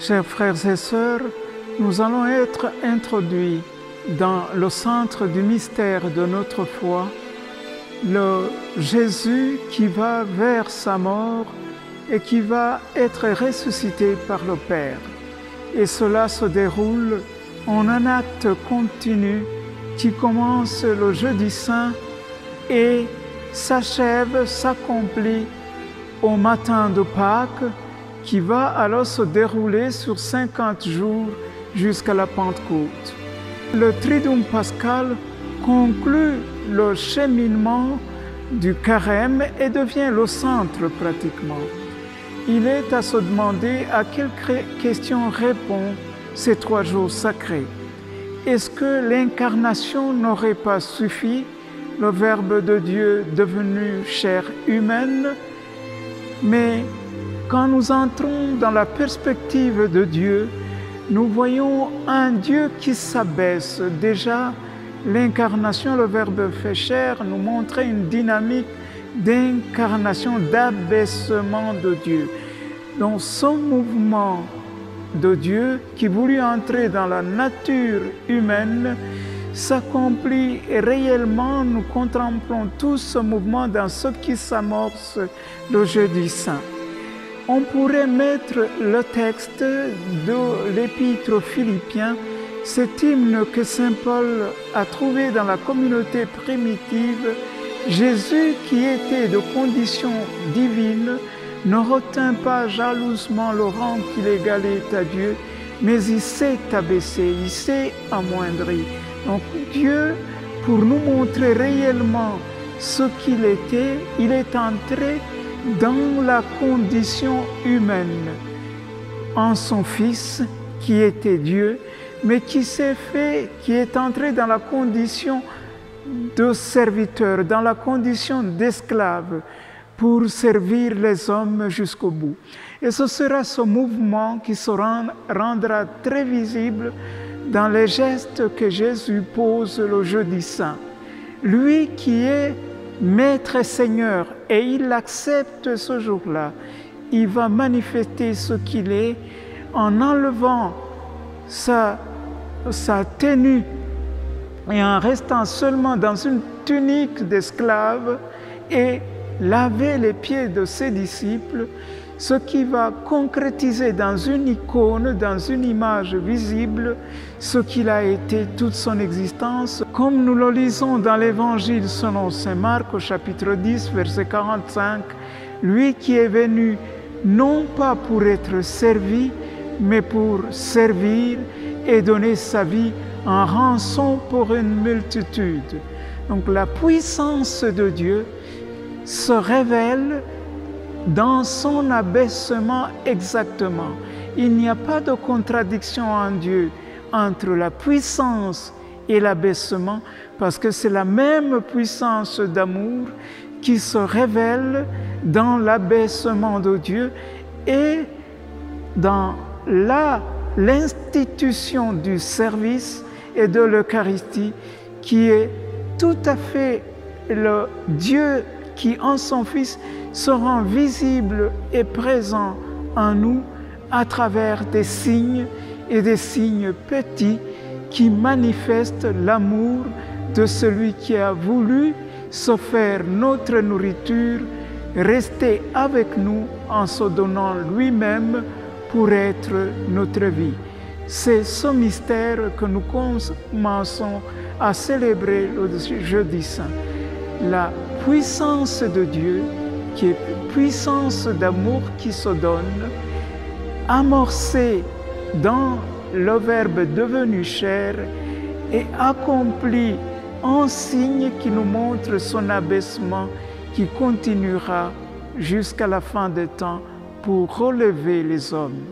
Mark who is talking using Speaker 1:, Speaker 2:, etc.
Speaker 1: Chers frères et sœurs, nous allons être introduits dans le centre du mystère de notre foi, le Jésus qui va vers sa mort et qui va être ressuscité par le Père. Et cela se déroule en un acte continu qui commence le jeudi saint et s'achève, s'accomplit au matin de Pâques, qui va alors se dérouler sur 50 jours jusqu'à la Pentecôte. Le Triduum pascal conclut le cheminement du carême et devient le centre pratiquement. Il est à se demander à quelle question répond ces 3 jours sacrés. Est-ce que l'incarnation n'aurait pas suffi, le Verbe de Dieu devenu chair humaine? Mais quand nous entrons dans la perspective de Dieu, nous voyons un Dieu qui s'abaisse. Déjà, l'incarnation, le Verbe fait chair, nous montrait une dynamique d'incarnation, d'abaissement de Dieu. Donc ce mouvement de Dieu qui voulut entrer dans la nature humaine s'accomplit réellement. Nous contemplons tous ce mouvement dans ce qui s'amorce le jeudi saint. On pourrait mettre le texte de l'épître aux Philippiens, cet hymne que saint Paul a trouvé dans la communauté primitive. Jésus, qui était de condition divine, ne retint pas jalousement le rang qu'il égalait à Dieu, mais il s'est abaissé, il s'est amoindri. Donc Dieu, pour nous montrer réellement ce qu'il était, il est entré dans la condition humaine, en son Fils qui était Dieu, mais qui s'est fait, qui est entré dans la condition de serviteur, dans la condition d'esclave, pour servir les hommes jusqu'au bout. Et ce sera ce mouvement qui se rendra très visible dans les gestes que Jésus pose le jeudi saint. Lui qui est Maître et Seigneur, et il accepte ce jour-là, il va manifester ce qu'il est en enlevant sa tenue et en restant seulement dans une tunique d'esclave et laver les pieds de ses disciples, ce qui va concrétiser dans une icône, dans une image visible, ce qu'il a été toute son existence. Comme nous le lisons dans l'Évangile selon saint Marc au chapitre 10, verset 45, lui qui est venu non pas pour être servi, mais pour servir et donner sa vie en rançon pour une multitude. Donc la puissance de Dieu se révèle dans son abaissement exactement. Il n'y a pas de contradiction en Dieu entre la puissance et l'abaissement, parce que c'est la même puissance d'amour qui se révèle dans l'abaissement de Dieu et dans l'institution du service et de l'Eucharistie, qui est tout à fait le Dieu qui, en son Fils, se rend visible et présent en nous à travers des signes et des signes petits qui manifestent l'amour de celui qui a voulu se faire notre nourriture, rester avec nous en se donnant lui-même pour être notre vie. C'est ce mystère que nous commençons à célébrer le jeudi saint. La puissance de Dieu, qui est puissance d'amour qui se donne, amorcée dans le Verbe devenu chair et accomplie en signe qui nous montre son abaissement qui continuera jusqu'à la fin des temps pour relever les hommes.